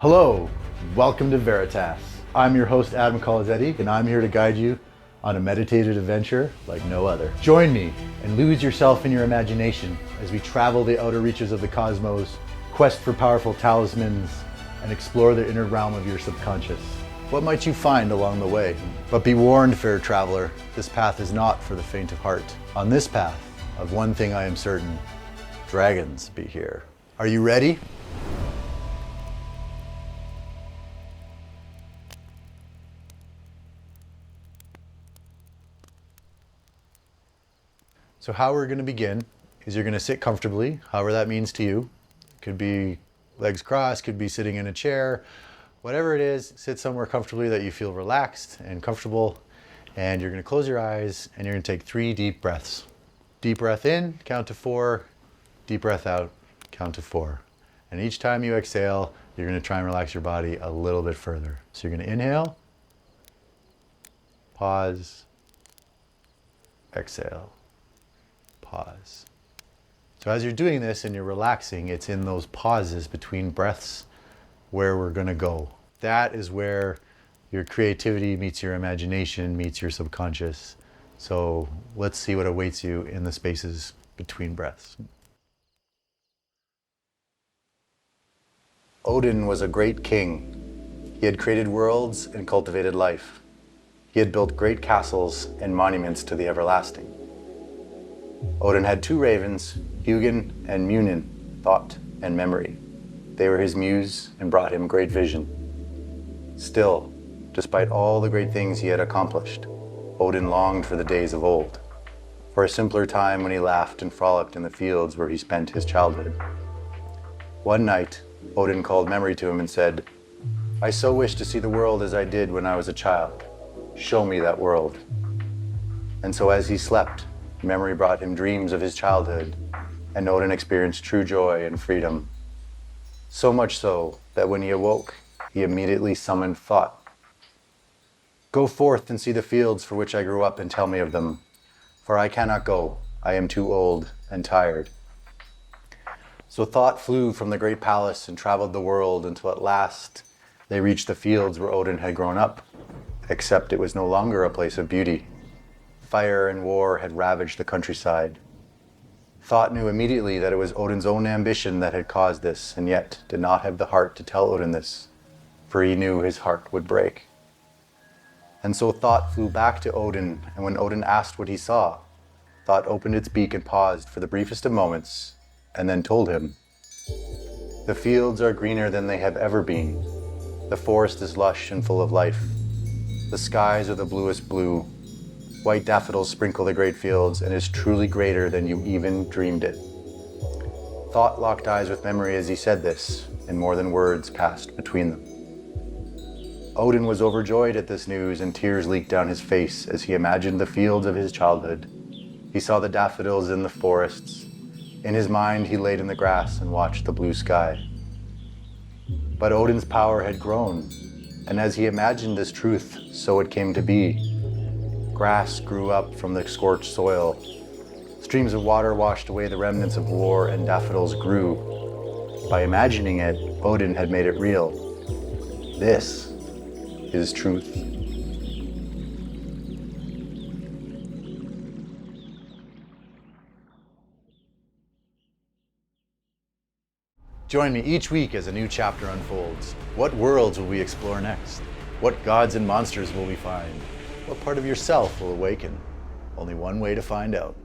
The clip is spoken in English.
Hello, welcome to Veritas. I'm your host, Adam Colazetti, and I'm here to guide you on a meditative adventure like no other. Join me and lose yourself in your imagination as we travel the outer reaches of the cosmos, quest for powerful talismans, and explore the inner realm of your subconscious. What might you find along the way? But be warned, fair traveler, this path is not for the faint of heart. On this path, of one thing I am certain, dragons be here. Are you ready? So how we're going to begin is you're going to sit comfortably, however that means to you. Could be legs crossed, could be sitting in a chair, whatever it is, sit somewhere comfortably that you feel relaxed and comfortable. And you're going to close your eyes and you're going to take 3 deep breaths. Deep breath in, count to 4. Deep breath out, count to 4. And each time you exhale, you're going to try and relax your body a little bit further. So you're going to inhale, pause, exhale. Pause. So as you're doing this and you're relaxing, it's in those pauses between breaths where we're going to go. That is where your creativity meets your imagination, meets your subconscious. So let's see what awaits you in the spaces between breaths. Odin was a great king. He had created worlds and cultivated life. He had built great castles and monuments to the everlasting. Odin had 2 ravens, Hugin and Munin, thought and memory. They were his muse and brought him great vision. Still, despite all the great things he had accomplished, Odin longed for the days of old, for a simpler time when he laughed and frolicked in the fields where he spent his childhood. One night, Odin called memory to him and said, "I so wish to see the world as I did when I was a child. Show me that world." And so as he slept, memory brought him dreams of his childhood, and Odin experienced true joy and freedom. So much so that when he awoke, he immediately summoned thought. "Go forth and see the fields for which I grew up and tell me of them, for I cannot go, I am too old and tired." So thought flew from the great palace and traveled the world until at last they reached the fields where Odin had grown up, except it was no longer a place of beauty. Fire and war had ravaged the countryside. Thought knew immediately that it was Odin's own ambition that had caused this, and yet did not have the heart to tell Odin this, for he knew his heart would break. And so Thought flew back to Odin, and when Odin asked what he saw, Thought opened its beak and paused for the briefest of moments, and then told him, "The fields are greener than they have ever been. The forest is lush and full of life. The skies are the bluest blue. White daffodils sprinkle the great fields and is truly greater than you even dreamed it." Thought locked eyes with memory as he said this, and more than words passed between them. Odin was overjoyed at this news, and tears leaked down his face as he imagined the fields of his childhood. He saw the daffodils in the forests. In his mind, he laid in the grass and watched the blue sky. But Odin's power had grown, and as he imagined this truth, so it came to be. Grass grew up from the scorched soil. Streams of water washed away the remnants of war, and daffodils grew. By imagining it, Odin had made it real. This is truth. Join me each week as a new chapter unfolds. What worlds will we explore next? What gods and monsters will we find? What part of yourself will awaken? Only one way to find out.